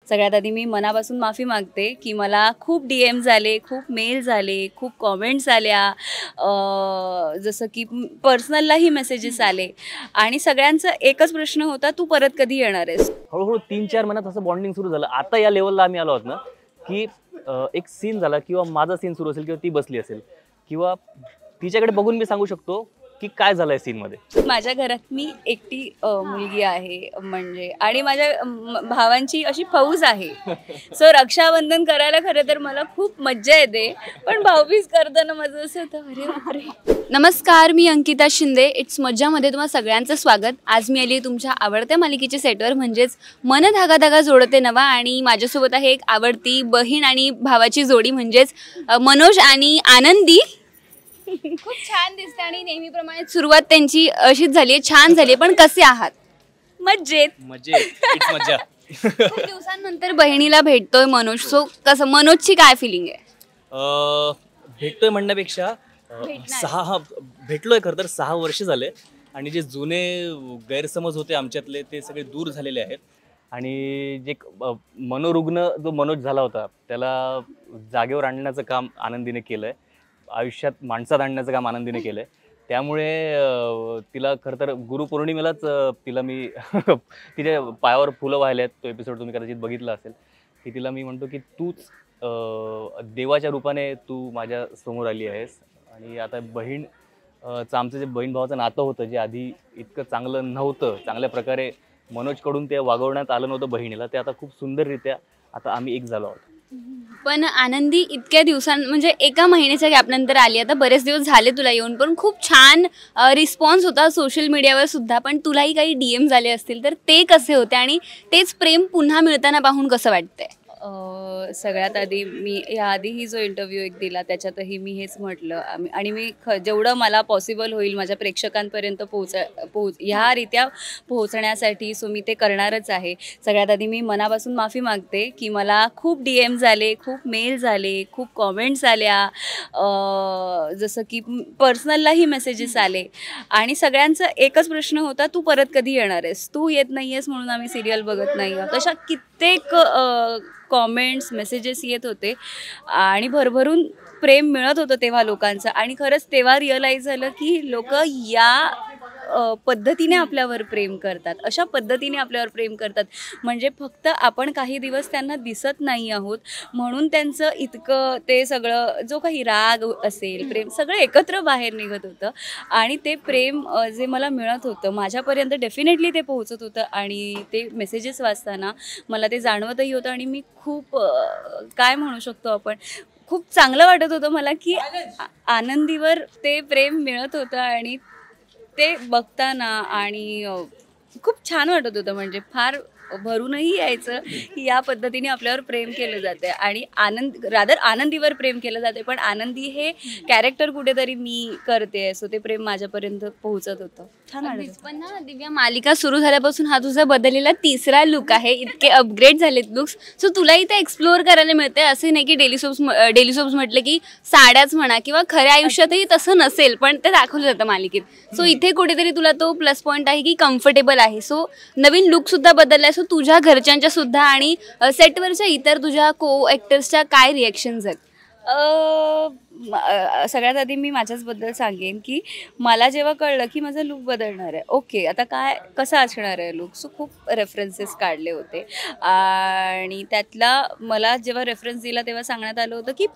सगळ्यात आधी मी मनापासून माफी मागते की मला खूप DMs आले, खूप मेल्स आले, खूप कॉमेंट्स आल्या, जसं की पर्सनललाही मेसेजेस आले आणि सगळ्यांचा एकच प्रश्न होता, तू परत कधी येणार आहेस? हळूहळू 3-4 महिन्यात असं बॉन्डिंग सुरू झालं. आता या लेवलला आम्ही आलो आहोत ना, की एक सीन झाला किंवा माझा सीन सुरू असेल किंवा ती बसली असेल किंवा तिच्याकडे बघून मी सांगू शकतो की काय झालंय सीनमध्ये. माझ्या घरात मी एकटी मुलगी आहे म्हणजे, आणि माझ्या भावांची अशी फौज आहे. सो रक्षाबंधन करायला खरं तर मला खूप मज्जा येते, पण भाऊबीज करताना माझं असं होतं, अरे बापरे. नमस्कार, मी अंकिता शिंदे. इट्स मज्जामध्ये तुम्हा सगळ्यांचं स्वागत. आज मी आली तुमच्या आवडत्या मालिकेच्या सेटवर, म्हणजेच मन धागा धागा जोडते नवा, आणि माझ्यासोबत आहे एक आवडती बहीण आणि भावाची जोडी, म्हणजेच मनोज आणि आनंदी. खूप छान दिसते आणि नेहमीप्रमाणे सुरुवात त्यांची अशीच झाली आहे, छान झाली आहे. पण कसे आहात? मज्जेत. इट्स मज्जा. खूप दिवसांनंतर बहिणीला भेटतोय मनोज. सो कसं, मनोजची काय फिलिंग आहे? भेटतोय म्हणण्यापेक्षा भेटलोय. खरं तर 6 वर्ष झाले आणि जे जुने गैरसमज होते आमच्यातले ते सगळे दूर झालेले आहेत. आणि जे मनोरुग्ण जो मनोज झाला होता त्याला जागेवर आणण्याचं काम आनंदीने केलंय. आयुष्यात माणसात आणण्याचं काम आनंदीने केलंय. त्यामुळे तिला खरं तर गुरुपौर्णिमेलाच तिला मी तिच्या पायावर फुलं वाहिल्यात. तो एपिसोड तुम्ही कदाचित बघितला असेल, की तिला मी म्हणतो की तूच देवाच्या रूपाने तू माझ्या समोर आली आहेस. आणि आता आमचं जे बहीण भावाचं नातं होतं, जे आधी इतकं चांगलं नव्हतं, चांगल्या प्रकारे मनोजकडून ते वागवण्यात आलं नव्हतं बहिणीला, ते आता खूप सुंदररित्या आता आम्ही एक झालो आहोत. पण आनंदी इतक्या म्हणजे 1 महिन्याच्या गॅपनंतर आली. आता बरेच दिवस झाले तुला येऊन, पण खूप छान रिस्पॉन्स होता सोशल मीडियावर सुद्धा. पण तुलाही काही DM झाले असतील, तर ते कसे होते आणि तेच प्रेम पुन्हा मिळताना पाहून कसं वाटतंय? सगळ्यात आधी मी याआधीही जो इंटरव्ह्यू एक दिला त्याच्यातही मी हेच म्हटलं, आणि मी जेवढं मला पॉसिबल होईल माझ्या प्रेक्षकांपर्यंत ह्या रीत्या पोहोचण्यासाठी, सो मी ते करणारच आहे. सगळ्यात आधी मी मनापासून माफी मागते की मला खूप DMs आले, खूप मेल्स आले, खूप कॉमेंट्स आल्या, जसं की पर्सनललाही मेसेजेस आले आणि सगळ्यांचा एकच प्रश्न होता, तू परत कधी येणार आहेस? तू येत नाही आहेस म्हणून आम्ही सिरियल बघत नाही आहोत. अशा कित्येक कॉमेंट्स, मेसेजेस येत होते आणि भरभरून प्रेम मिळत होतं तेव्हा लोकांचं. आणि खरंच तेव्हा रिअलाईज झालं की लोक या पद्धतीने आपल्यावर प्रेम करतात, अशा पद्धतीने आपल्यावर प्रेम करतात. म्हणजे फक्त आपण काही दिवस त्यांना दिसत नाही आहोत म्हणून त्यांचं इतकं ते सगळं, जो काही राग असेल, प्रेम, सगळं एकत्र बाहेर निघत होतं. आणि ते प्रेम जे मला मिळत होतं माझ्यापर्यंत डेफिनेटली ते पोहोचत होतं. आणि ते मेसेजेस वाचताना मला ते जाणवतही होतं आणि मी खूप काय म्हणू शकतो आपण, खूप चांगलं वाटत होतं मला की आनंदीवर ते प्रेम मिळत होतं आणि ते बघताना आणि खूप छान वाटत होतं. म्हणजे फार भरूनही यायचं की या पद्धतीने आपल्यावर प्रेम केलं जाते आणि आनंदीवर प्रेम केलं जाते. पण आनंदी हे कॅरेक्टर कुठेतरी मी करते, सो ते प्रेम माझ्यापर्यंत पोहोचत होतं. छान वाटत. पण ना दिव्या, मालिका सुरू झाल्यापासून हा तुझा बदललेला 3रा लुक आहे. इतके अपग्रेड झालेत लुक्स. सो तुलाही ते एक्सप्लोअर करायला मिळते. असे नाही की डेली सोप्स म्हटलं की साड्याच म्हणा, किंवा खऱ्या आयुष्यातही तसं नसेल, पण ते दाखवलं जातं मालिकेत. सो इथे कुठेतरी तुला तो प्लस पॉईंट आहे की कम्फर्टेबल आहे. सो नवीन लुक सुद्धा बदलला. सो तुझ्या घरच्यांच्या सुद्धा आणि सेटवरच्या इतर तुझ्या को ॲक्टर्सच्या काय रिॲक्शन्स आहेत? सगळ्यात आधी मी माझ्याचबद्दल सांगेन की मला जेव्हा कळलं की माझा लुक बदलणार आहे, ओके आता कसं असणार आहे लुक, सो खूप रेफरन्सेस काढले होते. आणि त्यातला मला जेव्हा रेफरन्स दिला तेव्हा सांगण्यात आलं होतं की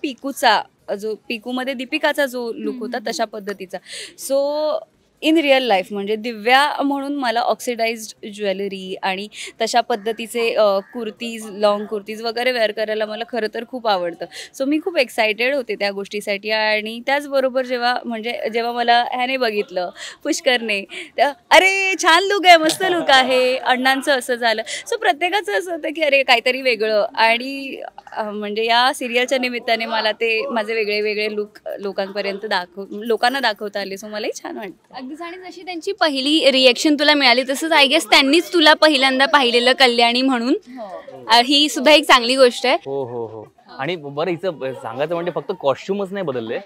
पिकूमध्ये दीपिकाचा जो लुक होता तशा पद्धतीचा. सो इन रिअल लाईफ म्हणजे दिव्या म्हणून मला ऑक्सिडाइज्ड ज्वेलरी आणि तशा पद्धतीचे कुर्तीज, लॉंग कुर्तीज वगैरे वेअर करायला मला खरं तर खूप आवडतं. सो मी खूप एक्सायटेड होते त्या गोष्टीसाठी. आणि त्याचबरोबर जेव्हा मला ह्याने बघितलं, पुष्करने, अरे छान लुक आहे, मस्त लुक आहे, अण्णांचं असं झालं. सो प्रत्येकाचं असं होतं की अरे काहीतरी वेगळं. आणि म्हणजे या सिरियलच्या निमित्ताने मला ते माझे वेगळे वेगळे लुक लोकांना दाखवता आले. सो मलाही छान वाटतं. अगदीच. आणि जशी त्यांची पहिली रिॲक्शन तुला मिळाली तसंच आय गेस त्यांनीच तुला पहिल्यांदा पाहिलेलं कल्याणी म्हणून. ही सुद्धा एक चांगली गोष्ट आहे. हो हो हो. आणि बरं, हिचं सांगायचं म्हणजे फक्त कॉस्ट्युमच नाही बदलले,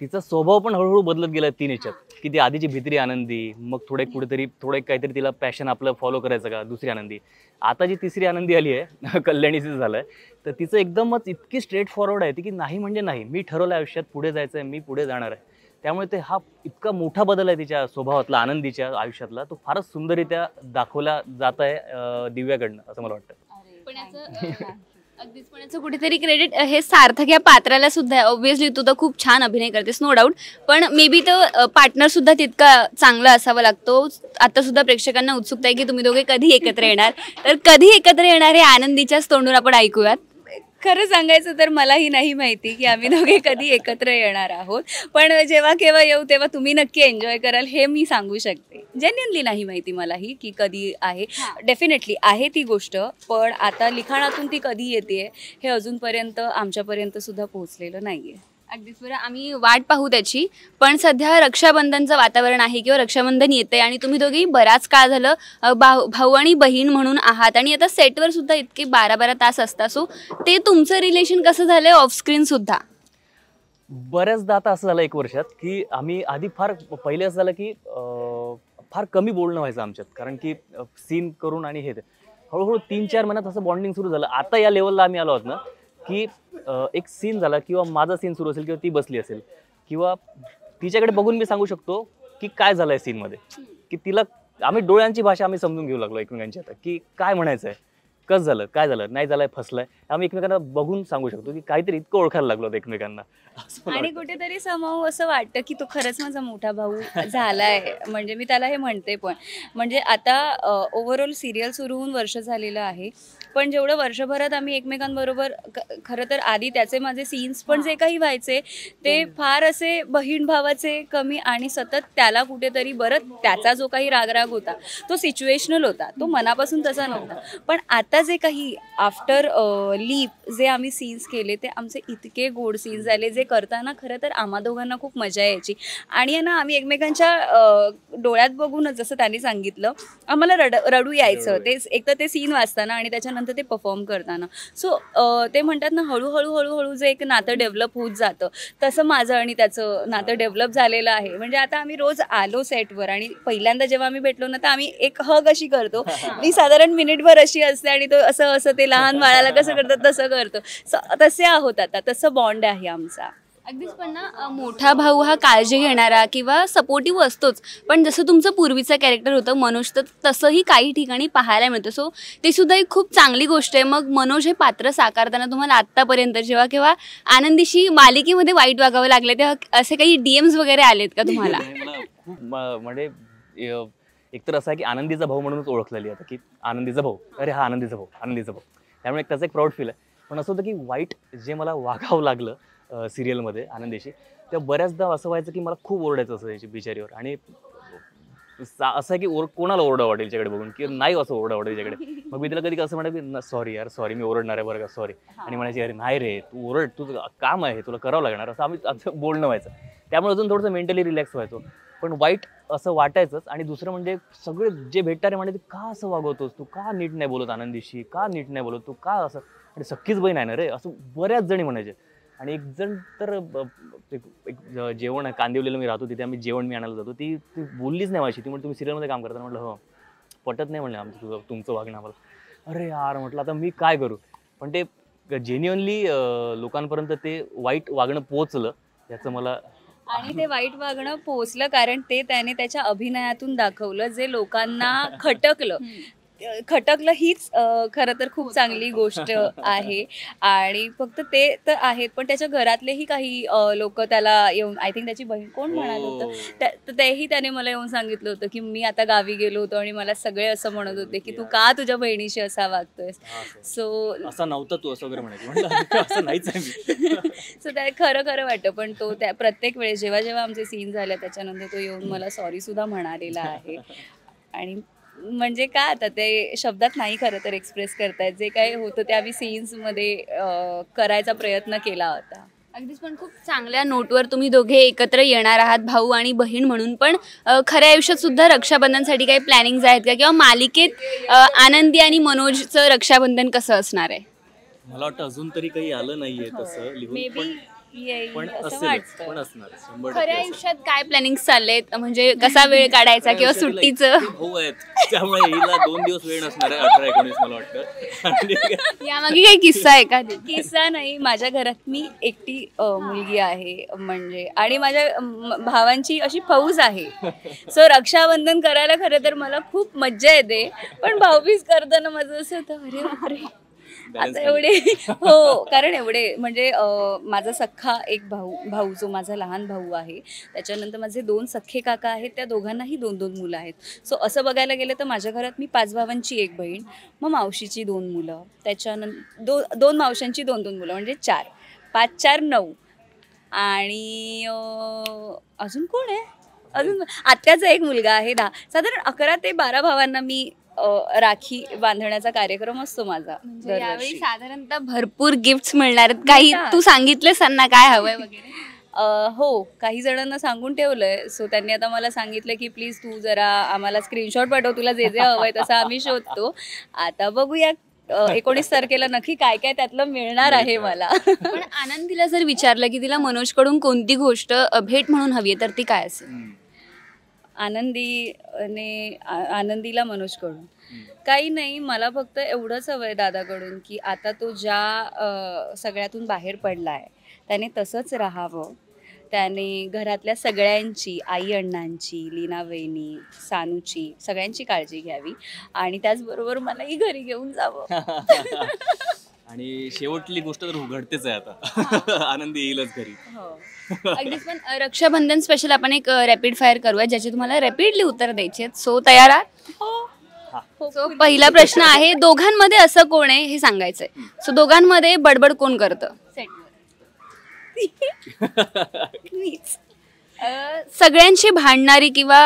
तिचा स्वभाव पण हळूहळू बदलत गेला 3 ह्याच्यात, की ती आधीची भित्री आनंदी, मग कुठेतरी काहीतरी तिला पॅशन आपलं फॉलो करायचं का, दुसरी आनंदी. आता जी तिसरी आनंदी आली आहे कल्याणीचं झालंय, तर तिचं एकदमच इतकी स्ट्रेट फॉरवर्ड आहे ती, की नाही म्हणजे नाही, मी ठरवलं आयुष्यात पुढे जायचं आहे, मी पुढे जाणार आहे. त्यामुळे ते हा इतका मोठा बदल आहे तिच्या स्वभावातला, आनंदीच्या आयुष्यातला, तो फारच सुंदररित्या दाखवला जात आहे दिव्याकडनं, असं मला वाटतं. पण अगदीच, पण याचं कुठेतरी क्रेडिट हे सार्थक या पात्राला सुद्धा आहे. ऑब्व्हियसली तू तर खूप छान अभिनय करतेस, नो डाऊट, पण मे बी तो पार्टनर सुद्धा तितका चांगला असावा लागतो. आता सुद्धा प्रेक्षकांना उत्सुकता आहे की तुम्ही दोघे कधी एकत्र येणार, तर कधी एकत्र येणार हे आनंदीच्याच तोंडून आपण ऐकूयात. खरं सांगायचं तर मलाही नाही माहिती की आम्ही दोघे कधी एकत्र येणार आहोत, पण जेव्हा केव्हा येऊ तेव्हा तुम्ही नक्की एन्जॉय कराल हे मी सांगू शकते. जेन्युइनली नाही माहिती मलाही की कधी आहे. डेफिनेटली आहे ती गोष्ट, पण आता लिखाणातून ती कधी येते हे अजूनपर्यंत आमच्यापर्यंत सुद्धा पोहोचलेलं नाही आहे. अगदीच बरं, आम्ही वाट पाहू त्याची. पण सध्या रक्षाबंधनचं वातावरण आहे किंवा रक्षाबंधन येते आणि तुम्ही दोघेही बराच काळ झालं भाऊ आणि बहीण म्हणून आहात आणि आता सेटवर सुद्धा इतके 12-12 तास असतात. सो ते तुमचं रिलेशन कसं झालंय ऑफस्क्रीन सुद्धा? बऱ्याचदा आता असं झालं 1 वर्षात, की आम्ही आधी फार पहिले असं झालं की फार कमी बोलणं व्हायचं आमच्यात, कारण की सीन करून आणि हे हळूहळू 3-4 महिन्यात असं बॉन्डिंग सुरू झालं. आता या लेवलला आम्ही आलो आहोत ना, की एक सीन झाला किंवा माझा सीन सुरू असेल किंवा ती बसली असेल किंवा तिच्याकडे बघून मी सांगू शकतो की काय झालंय सीनमध्ये, की तिला आम्ही डोळ्यांची भाषा आम्ही समजून घेऊ लागलो एकमेकांची आता, की काय म्हणायचं आहे, कसं झालं, काय झालं, नाही झालंय, फसलंय, आम्ही एकमेकांना बघून सांगू शकतो की काहीतरी इतकं ओळखायला लागलो एकमेकांना. आणि कुठेतरी समाव असं वाटतं की तो खरंच माझा मोठा भाऊ झालाय. म्हणजे मी त्याला हे म्हणते पण, म्हणजे आता ओव्हरऑल सिरियल सुरू होऊन वर्ष झालेलं आहे, पण जेवढं वर्षभरात आम्ही एकमेकांबरोबर खरं तर आधी त्याचे माझे सीन्स पण जे काही व्हायचे ते फार असे बहीण भावाचे कमी, आणि सतत त्याला कुठेतरी बरं त्याचा जो काही रागराग होता तो सिच्युएशनल होता, तो मनापासून तसा नव्हता. पण आता जे काही आफ्टर लीप जे आम्ही सीन्स केले ते आमचे इतके गोड सीन्स झाले, जे करताना खरं तर आम्हा दोघांना खूप मजा यायची. आणि ना आम्ही एकमेकांच्या डोळ्यात बघूनच, जसं त्यांनी सांगितलं, आम्हाला रडू यायचं ते एक तर ते सीन वाचताना आणि त्याच्यानंतर ते परफॉर्म करताना. सो ते म्हणतात ना, हळूहळू हळूहळू जे एक नातं डेव्हलप होत जातं तसं माझं आणि त्याचं नातं डेव्हलप झालेलं आहे. म्हणजे आता आम्ही रोज आलो सेटवर आणि पहिल्यांदा जेव्हा आम्ही भेटलो ना, तर आम्ही एक हग अशी करतो, मी साधारण मिनिटभर अशी असते आणि तो असं असं ते लहान बाळाला कसं करतात तसं करतो. तसे आहोत आता, तसं बॉन्ड आहे आमचा. अगदीच, पण ना मोठा भाऊ हा काळजी घेणारा किंवा सपोर्टिव्ह असतोच, पण जसं तुमचं पूर्वीचं कॅरेक्टर होतं मनोज, तर तसंही काही ठिकाणी पाहायला मिळतं. सो ते सुद्धा एक खूप चांगली गोष्ट आहे. मग मनोज हे पात्र साकारताना तुम्हाला आत्तापर्यंत जेव्हा केव्हा आनंदीशी मालिकेमध्ये वाईट वागावं लागले तेव्हा असे काही DMs वगैरे आलेत का तुम्हाला? मला खूप म्हणजे एकतर असं आहे की आनंदीचा भाऊ म्हणूनच ओळखलेली आता, की आनंदीचा भाऊ, अरे हा आनंदीचा भाऊ, आनंदीचा भाऊ, त्यामुळे त्याचं एक प्राऊड फील आहे. पण असं होतं की वाईट जे मला वागावं लागलं सिरियलमध्ये आनंदीशी, तेव्हा बऱ्याचदा असं व्हायचं की मला खूप ओरडायचं असं याची बिचारीवर, आणि असं आहे की कोणाला ओरडा वाटेल याच्याकडे बघून, की नाही असं ओरडा वाटेल याच्याकडे. मग मी तिला कधी असं म्हणा की सॉरी यार, सॉरी, मी ओरडणार आहे बरं का, सॉरी, आणि म्हणायची अरे नाही रे, तू ओरड, तुझं काम आहे, तुला करावं लागणार, असं आमचं बोलणं व्हायचं. त्यामुळे अजून थोडंसं मेंटली रिलॅक्स व्हायचो. पण वाईट असं वाटायचंच. आणि दुसरं म्हणजे सगळे जे भेटणारे म्हणजे का असं वागवतोस तू, का नीट नाही बोलत आनंदीशी, का नीट नाही बोलत तू, का असं, आणि सख्खीच बहीण आहे ना रे, असं बऱ्याच जणी म्हणायचे. आणि एक जण तर एक जेवण आहे कांदिवलीला मी राहतो, तिथे आम्ही जेवण मी आणायला जातो, ती बोललीच नाही माझी. ती म्हणजे तुम्ही सिरियलमध्ये काम करता, म्हटलं हो, पटत नाही म्हणलं आमचं तुमचं वागणं आम्हाला. अरे यार म्हटलं आता मी काय करू. पण ते जेन्युअनली लोकांपर्यंत ते वाईट वागणं पोहोचलं याचं मला, आणि ते वाईट वागणं पोहोचलं कारण ते त्याने त्याच्या अभिनयातून दाखवलं जे लोकांना खटकलं हीच खरं तर खूप चांगली गोष्ट आहे. आणि फक्त ते तर आहेत, पण त्याच्या घरातलेही काही लोक त्याला येऊन, आय थिंक त्याची बहीण कोण म्हणाल होतं, तर तेही त्याने मला येऊन सांगितलं होतं की मी आता गावी गेलो होतो आणि मला सगळे असं म्हणत होते की तू का तुझ्या बहिणीशी असा वागतोयस. सो असं नव्हतं तू असं वगैरे म्हणायचं, असं नाहीच आहे. सो त्या खरं वाटतं. पण तो त्या प्रत्येक वेळेस जेव्हा आमचे सीन झाले त्याच्यानंतर तो येऊन मला सॉरी सुद्धा म्हणालेला आहे. आणि म्हणजे का आता ते शब्दात नाही खरं तर एक्सप्रेस करतायत, जे काही होतं ते आम्ही सीन्समध्ये करायचा प्रयत्न केला होता. अगदीच, पण खूप चांगल्या नोटवर तुम्ही दोघे एकत्र येणार आहात भाऊ आणि बहीण म्हणून. पण खऱ्या आयुष्यात सुद्धा रक्षाबंधनसाठी काही प्लॅनिंग्ज आहेत का, किंवा मालिकेत आनंदी आणि मनोजचं रक्षाबंधन कसं असणार आहे? मला वाटतं अजून तरी काही आलं नाहीये तसं लिहून. येईल पण असं असेलच, वाटतं. पण असणार 100% खऱ्या असेल. आयुष्यात काय प्लॅनिंग चाललेत, म्हणजे कसा वेळ काढायचा किंवा तिला सुट्टीचं? इतके भाऊ आहेत त्यामुळे हिला 2 दिवस वेळ नसणार आहे 18-19 मला वाटतं. आणि यामागे काही किस्सा आहे का? किस्सा नाही, माझ्या घरात मी एकटी मुलगी आहे म्हणजे, आणि माझ्या भावांची अशी फौज आहे. सो रक्षाबंधन करायला खरं तर मला खूप मज्जा येते, पण भाऊबीज करताना माझं असं होतं, अरे बापरे आता एवढे हो, कारण एवढे म्हणजे माझा सख्खा एक भाऊ जो माझा लहान भाऊ आहे, त्याच्यानंतर माझे 2 सख्खे काका आहेत, त्या दोघांनाही 2-2 मुलं आहेत. सो असं बघायला गेलं तर माझ्या घरात मी 5 भावांची 1 बहीण, मग मावशीची 2 मुलं, त्याच्यानंतर 2 मावशांची 2-2 मुलं, म्हणजे 4, 5, 4, 9. आणि अजून कोण आहे, अजून आत्याचा एक मुलगा आहे 10. साधारण 11 ते 12 भावांना मी राखी बांधण्याचा कार्यक्रम असतो माझा म्हणजे यावेळी दरवर्षी. साधारणतः भरपूर गिफ्ट्स मिळणार आहेत. काही तू सांगितलेस त्यांना काय हवंय वगैरे? हो, काही जणांना सांगून ठेवलंय. सो त्यांनी आता मला सांगितलं की प्लीज तू जरा आम्हाला स्क्रीनशॉट पाठव, तुला जे जे हवंय तसं आम्ही शोधतो. आता बघूया 19 तारखेला नक्की काय काय त्यातलं मिळणार आहे मला. पण आनंदीला जर विचारलं की तिला मनोजकडून कोणती गोष्ट भेट म्हणून हवी आहे, तर ती काय असेल? आनंदीला मनोजकडून काही नाही, मला फक्त एवढंच हवंय दादाकडून की आता तो ज्या सगळ्यातून बाहेर पडलाय त्याने तसंच राहावं. त्याने घरातल्या सगळ्यांची, आई अण्णांची, लीना वहिनी, सानूची, सगळ्यांची काळजी घ्यावी आणि त्याचबरोबर मलाही घरी घेऊन जावं. आणि शेवटली गोष्ट तर घडतेच आहे आता. आनंदी येईलच घरी. अगदीच. पण रक्षाबंधन स्पेशल आपण एक रॅपिड फायर करूया, ज्याचे तुम्हाला रॅपिडली उत्तर द्यायचे आहेत. सो तयार आहात? सो पहिला प्रश्न आहे, दोघांमध्ये असं कोण आहे हे सांगायचंय. सो दोघांमध्ये बडबड कोण करतं मीच. सगळ्यांशी भांडणारी किंवा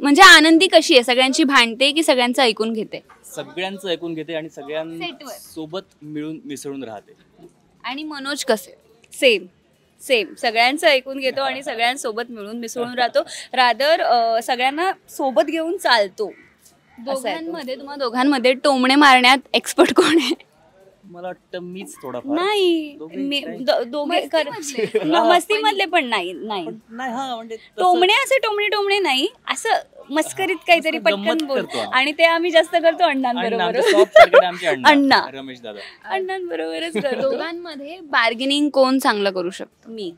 म्हणजे आनंदी कशी आहे, सगळ्यांशी भांडते की सगळ्यांचं ऐकून घेते? सगळ्यांचं ऐकून घेते आणि सगळ्यांसोबत मिळून मिसळून राहते. आणि मनोज कसे? सेम सेम, सगळ्यांचं ऐकून घेतो आणि सगळ्यांसोबत मिळून मिसळून राहतो. रादर सगळ्यांना सोबत घेऊन चालतो. दोघांमध्ये, तुम्हा दोघांमध्ये टोमणे मारण्यात एक्सपर्ट कोण आहे? मला वाटतं मीच थोडाफार. नाही, दोघे मस्ती मधले पण नाही. नाही, हा म्हणजे टोमणे असे टोमणे नाही, असं मस्करीत काहीतरी असं पटकन गंमत बोल. करतो. आणि ते आम्ही जास्त करतो अण्णांबरोबर. अण्णा. रमेश दादा. अण्णांबरोबरच करतो. दोघांमध्ये बार्गेनिंग कोण चांगलं करू शकतं? मी,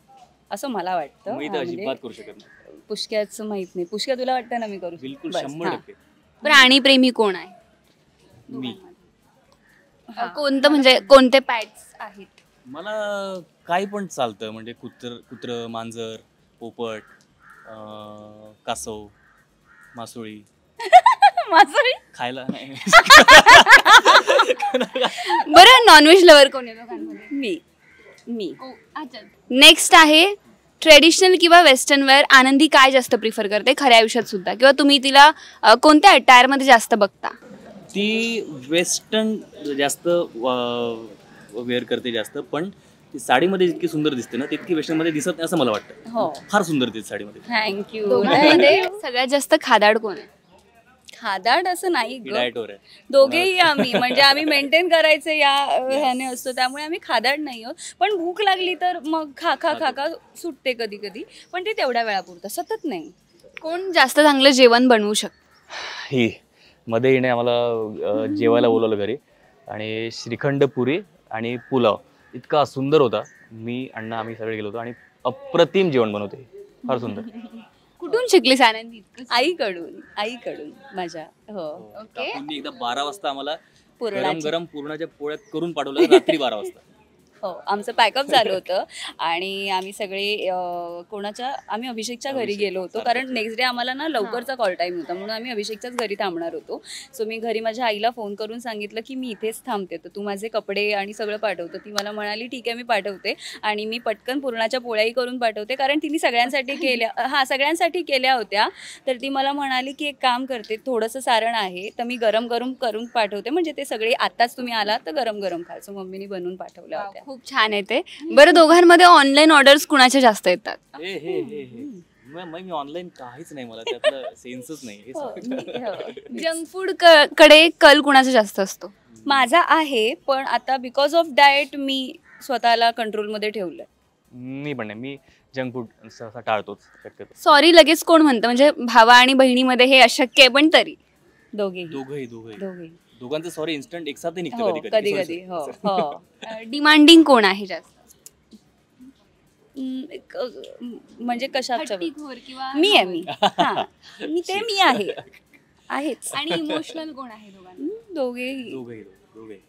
असं मला वाटतं. मी तर अजिबात करू शकत नाही. पुष्क्याचं माहित नाही. पुष्क्या तुला वाटतं ना मी करू शकते? बिलकुल बस, 100%. प्राणीप्रेमी कोण आहे? मी. कोणतं, म्हणजे कोणते पॅट्स आहेत? मला काही पण चालतं, म्हणजे कुत्र, मांजर, पोपट, कासव, मासोळी. मासोळी खायला नाही. बरं, नॉनव्हेज लवर कोण आहे दोघांमध्ये? मी. नेक्स्ट आहे, ट्रेडिशनल किंवा वेस्टर्न वेअर आनंदी काय जास्त प्रिफर करते खऱ्या आयुष्यात सुद्धा, किंवा तुम्ही तिला कोणत्या अटायर मध्ये जास्त बघता? ती वेस्टर्न जास्त वेअर करते जास्त, पण ती साडीमध्ये जितकी सुंदर दिसते ना तितकी वेस्टर्नमध्ये दिसत नाही असं मला वाटतं. हो, फार सुंदर दिसते साडीमध्ये. थँक्यू. दोघांमध्ये सगळ्यात जास्त खादाड कोण आहे? खादाड असं नाही ग, डायटवर आहे. दोघेही आम्ही, म्हणजे आम्ही मेंटेन करायचं या ह्याने असतो, त्यामुळे आम्ही खादाड नाही आहोत. पण भूक लागली तर मग खा सुटते कधी कधी, पण ते तेवढ्या वेळापुरतं, सतत नाही. कोण जास्त चांगलं जेवण बनवू शकतं? ही मध्ये हिने आम्हाला जेवायला बोलवलं घरी, आणि श्रीखंड पुरी आणि पुलाव इतका सुंदर होता. मी अण्णा आम्ही सगळे गेलो होतो आणि अप्रतिम जेवण बनवते, फार सुंदर. कुठून शिकलीस आनंदी? आईकडून माझ्या. हो, ओके. काकूंनी एकदा 12 वाजता आम्हाला पुरणाची. गरम पुरणाच्या पोळ्या करून पाठवलं रात्री 12 वाजता. हो, आमचं पॅकअप झालं होतं आणि आम्ही सगळे आम्ही अभिषेकच्या घरी गेलो होतो, कारण नेक्स्ट डे आम्हाला ना लवकरचा कॉल टाईम होता, म्हणून आम्ही अभिषेकच्याच घरी थांबणार होतो. सो मी घरी माझ्या आईला फोन करून सांगितलं की मी इथेच थांबते, तर तू माझे कपडे आणि सगळं पाठवतं. ती मला म्हणाली ठीक आहे मी पाठवते, आणि मी पटकन पुरणाच्या पोळ्याही करून पाठवते, कारण तिने सगळ्यांसाठी केल्या होत्या. तर ती मला म्हणाली की एक काम करते, थोडंसं सारण आहे तर मी गरम गरम करून पाठवते, म्हणजे ते सगळे आत्ताच तुम्ही आला तर गरम गरम खाल. सो मम्मीने बनवून पाठवल्या होत्या. खूप छान आहे ते. बरं, दोघांमध्ये ऑनलाईन ऑर्डर्स कुणाच्या जास्त येतात? मी ऑनलाईन काहीच नाही, मला त्यातलं सेन्सच नाही. जंक फूड कडे कल कुणाचा जास्त असतो? माझा आहे, पण आता बिकॉज ऑफ डाएट मी स्वतःला कंट्रोलमध्ये ठेवलं. मी पण नाही, मी जंक फूड सहसा टाळतोच शक्यतो. सॉरी लगेच कोण म्हणतं, म्हणजे भावा आणि बहिणीमध्ये हे अशक्य आहे, पण तरी दोघेही दोघांचं सॉरी इन्स्टंट एकसाथ निघतं हो, कधी कधी कधी हो हो डिमांडिंग कोण आहे जास्त? म्हणजे कशाच्या हट्टीखोर किंवा मी आहेच. आणि इमोशनल कोण आहे दोघांना? दोघेही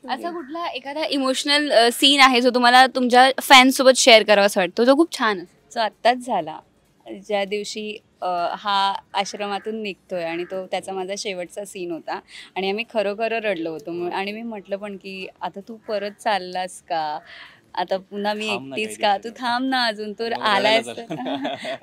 असा कुठला एखादा इमोशनल सीन आहे जो तुम्हाला तुमच्या फॅन्स सोबत शेअर करावा असं वाटतो, जो खूप छान आहे? जो आत्ताच झाला, ज्या दिवशी हा आश्रमातून निघतोय आणि तो त्याचा माझा शेवटचा सीन होता आणि आम्ही खरोखर रडलो होतो. आणि मी म्हटलं पण की आता तू परत चाललास का, आता पुन्हा मी एकटीच का, तू थांब ना अजून, तो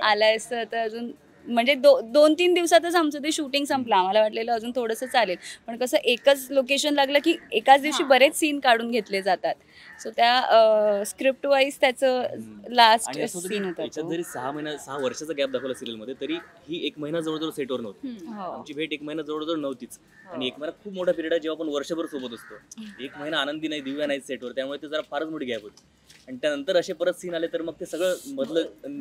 आलायस तर अजून म्हणजे 2-3 दिवसातच आमचं ते शूटिंग संपलं. आम्हाला वाटलेलं अजून थोडंसं चालेल, पण कसं एकच लोकेशन लागलं की एकाच दिवशी बरेच सीन काढून घेतले जातात. सो त्या स्क्रिप्ट वाईज त्याचं लास्ट सीन होता. जरी 6 वर्षाचा गॅप दाखवला सिरियलमध्ये, तरी ही 1 महिना जवळजवळ सेटवर नव्हती. आमची भेट 1 महिना जवळजवळ नव्हतीच. आणि 1 महिना खूप मोठा पिरियड आहे जेव्हा आपण वर्षभर सोबत असतो. 1 महिना आनंदी नाही, दिव्या नाही सेटवर, त्यामुळे ते जरा फारच मोठी गॅप होती. आणि त्यानंतर असे परत सीन आले तर मग ते सगळं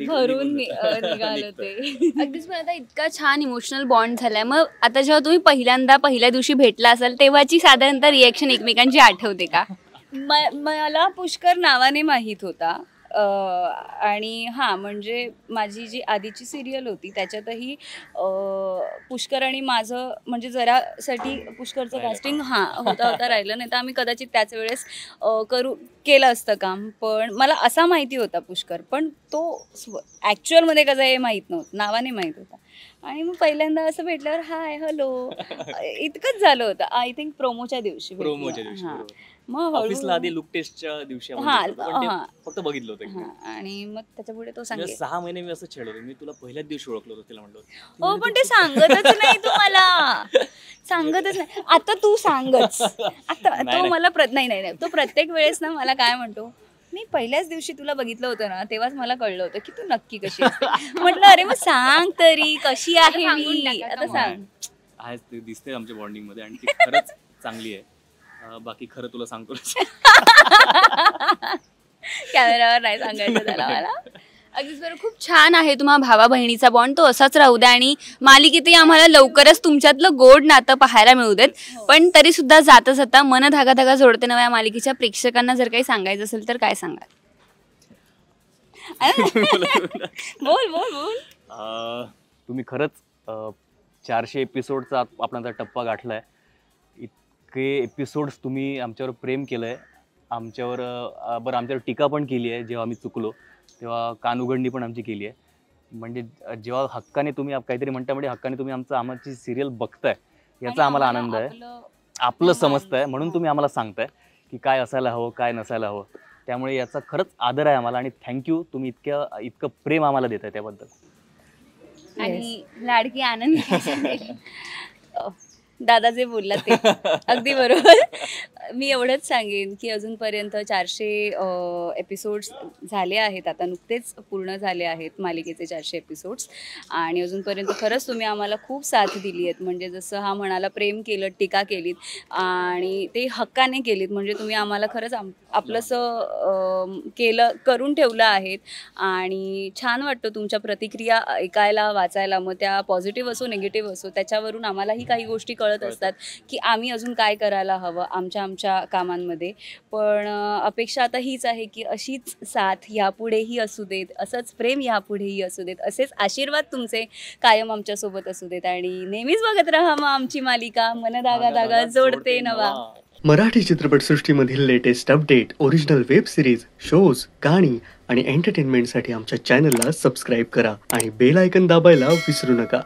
भरून निघालं ते. अगदीच. पण आता इतका छान इमोशनल बॉन्ड झालाय, मग आता जेव्हा तुम्ही पहिल्या दिवशी भेटला असाल तेव्हाची साधारणतः रिएक्शन एकमेकांची आठवते का? मला पुष्कर नावाने माहीत होता. आणि हां, म्हणजे माझी जी आधीची सिरियल होती त्याच्यातही पुष्कर आणि माझं म्हणजे जरासाठी पुष्करचं कास्टिंग होता राहिलं, नाही तर आम्ही कदाचित त्याच वेळेस केलं असतं काम. पण मला असा माहिती होता पुष्कर, पण तो ॲक्च्युअलमध्ये कसं हे माहीत नव्हतं, नावाने माहीत होता. आणि मग पहिल्यांदा असं भेटल्यावर हाय हॅलो इतकंच झालं होतं. आय थिंक प्रोमोच्या दिवशी. मग ऑफिसला आधी लुक टेस्टच्या दिवशी फक्त बघितलं होतं. आणि मग त्याच्या पुढे तो सांगितलं 6 महिने मी असं छेडवलं, मी तुला पहिल्याच दिवशी ओळखलं होतं, तिला म्हणलं हो, पण ते सांगतच नाही, तू मला सांगतच नाही. आता तू सांगच. आता तो मला नाही तो प्रत्येक वेळेस ना मला काय म्हणतो, मी पहिल्याच दिवशी तुला बघितलं होतं ना, तेव्हाच मला कळलं होतं की तू नक्की कशी असते. म्हटलं अरे मग सांग तरी कशी आहे मी, आता सांग. आहेच, ते दिसते आमच्या बॉन्डिंग मध्ये आणि ती खरंच चांगली आहे. बाकी खरं तुला सांगतो कॅमेरावर नाही सांगायचं त्याला मला. अगदीच बरं, खूप छान आहे तुम्हा भावा बहिणीचा बॉन्ड, तो असाच राहू द्या आणि मालिकेतही आम्हाला लवकरच तुमच्यातलं गोड नातं पाहायला मिळू देत. पण तरी सुद्धा जाता जाता मन धागा धागा जोडते नव्या या मालिकेच्या प्रेक्षकांना जर काही सांगायचं असेल तर काय सांगाल? बोल. तुम्ही खरंच 400 एपिसोडचा आपण आता टप्पा गाठलाय. इतके एपिसोड्स तुम्ही आमच्यावर प्रेम केलंय, आमच्यावर टीका पण केली आहे. जेव्हा आम्ही चुकलो तेव्हा कानउघडणी पण आमची केली आहे. म्हणजे जेव्हा हक्काने तुम्ही काहीतरी म्हणता, म्हणजे हक्काने तुम्ही आमची सिरियल बघताय याचा आम्हाला आनंद आहे. आपलं समजताय म्हणून तुम्ही आम्हाला सांगताय की काय असायला हवं काय नसायला हवं. त्यामुळे याचा खरंच आदर आहे आम्हाला आणि थँक्यू. तुम्ही इतकं प्रेम आम्हाला देताय त्याबद्दल. आणि लाडकी आनंद दादा जे बोलला ते अगदी बरोबर. मी एवढंच सांगेन की अजूनपर्यंत 400 एपिसोड्स झाले आहेत, आता नुकतेच पूर्ण झाले आहेत मालिकेचे 400 एपिसोड्स. आणि अजूनपर्यंत खरंच तुम्ही आम्हाला खूप साथ दिली आहेत. म्हणजे जसं हा म्हणाला, प्रेम केलं, टीका केलीत आणि ते हक्काने केलीत. म्हणजे तुम्ही आम्हाला खरंच आपलंसं करून ठेवलं आहेत. आणि छान वाटतं तुमच्या प्रतिक्रिया ऐकायला वाचायला, मग त्या पॉझिटिव्ह असो निगेटिव्ह असो, त्याच्यावरून आम्हालाही काही गोष्टी कळत असतात की आम्ही अजून काय करायला हवं आमच्या कामांमध्ये. पण अपेक्षा आता हीच आहे की अशीच साथ यापुढेही असू देत, असंच प्रेम यापुढेही असू देत, असेच आशीर्वाद तुमचे कायम आमच्यासोबत असू देत. आणि नेहमीच बघत राहा मग आमची मालिका मन धागा धागा जोडते नवा. मराठी चित्रपटसृष्टीमधील latest update, original web series, shows, गाणी आणि एंटरटेनमेंटसाठी आमच्या चॅनलला सबस्क्राईब करा आणि बेल आयकॉन दाबायला विसरू नका.